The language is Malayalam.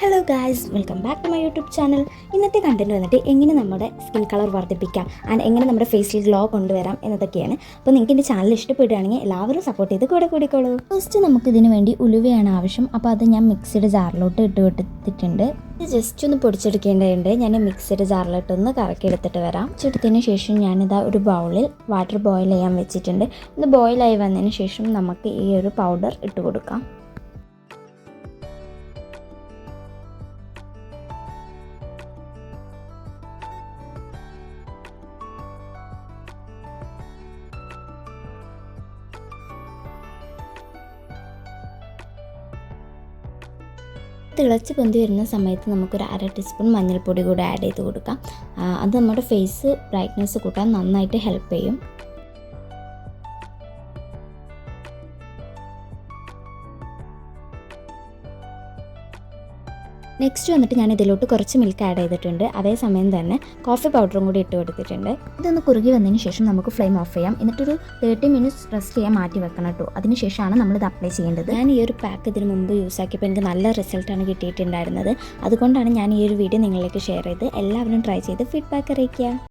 Hello guys, welcome back to my YouTube channel. ഇന്നത്തെ കണ്ടന്റ് വന്നിട്ട് എങ്ങനെ നമ്മുടെ സ്കിൻ കളർ വർദ്ധിപ്പിക്കാം ആൻഡ് എങ്ങനെ നമ്മുടെ ഫേസിൽ ഗ്ലോ കൊണ്ടുവരാം എന്നതൊക്കെയാണ്. അപ്പോൾ നിങ്ങൾക്ക് എൻ്റെ ചാനൽ ഇഷ്ടപ്പെടുകയാണെങ്കിൽ എല്ലാവരും സപ്പോർട്ട് ചെയ്ത് കൂടിക്കോളൂ. ഫസ്റ്റ് നമുക്ക് ഇതിന് വേണ്ടി ഉലുവയാണ് ആവശ്യം. അപ്പോൾ അത് ഞാൻ മിക്സിയുടെ ജാറിലോട്ട് ഇട്ട് കൊടുത്തിട്ടുണ്ട്. ഇത് ജസ്റ്റ് ഒന്ന് പൊടിച്ചെടുക്കേണ്ടതുണ്ട്. ഞാൻ മിക്സിയുടെ ജാറിലോട്ടൊന്ന് കറക്കി എടുത്തിട്ട് വരാം. പൊടിച്ചെടുത്തതിന് ശേഷം ഞാനിതാ ഒരു ബൗളിൽ വാട്ടർ ബോയിൽ ചെയ്യാൻ വെച്ചിട്ടുണ്ട്. ഇത് ബോയിലായി വന്നതിന് ശേഷം നമുക്ക് ഈ ഒരു പൗഡർ ഇട്ട് കൊടുക്കാം. തിളച്ച് പൊന്തി വരുന്ന സമയത്ത് നമുക്കൊരു 1/2 ടീസ്പൂൺ മഞ്ഞൾപ്പൊടി കൂടെ ആഡ് ചെയ്ത് കൊടുക്കാം. അത് നമ്മുടെ ഫേസ് ബ്രൈറ്റ്നസ് കൂട്ടാൻ നന്നായിട്ട് ഹെൽപ്പ് ചെയ്യും. നെക്സ്റ്റ് വന്നിട്ട് ഞാൻ ഇതിലോട്ട് കുറച്ച് മിൽക്ക് ആഡ് ചെയ്തിട്ടുണ്ട്. അതേസമയം തന്നെ കോഫി പൗഡറും കൂടി ഇട്ട് കൊടുത്തിട്ടുണ്ട്. ഇതൊന്ന് കുറുകി വന്നതിന് ശേഷം നമുക്ക് ഫ്ലെയിം ഓഫ് ചെയ്യാം. എന്നിട്ടൊരു 30 മിനിറ്റ്സ് റെസ്റ്റ് ചെയ്യാൻ മാറ്റി വെക്കണം കേട്ടോ. അതിനുശേഷമാണ് നമ്മളിത് അപ്ലൈ ചെയ്യേണ്ടത്. ഞാൻ ഈ ഒരു പാക്ക് ഇതിന് മുമ്പ് യൂസ് ആക്കിയപ്പോൾ എനിക്ക് നല്ല റിസൾട്ടാണ് കിട്ടിയിട്ടുണ്ടായിരുന്നത്. അതുകൊണ്ടാണ് ഞാൻ ഈ ഒരു വീഡിയോ നിങ്ങളിലേക്ക് ഷെയർ ചെയ്ത് എല്ലാവരും ട്രൈ ചെയ്ത് ഫീഡ്ബാക്ക് അറിയിക്കുക.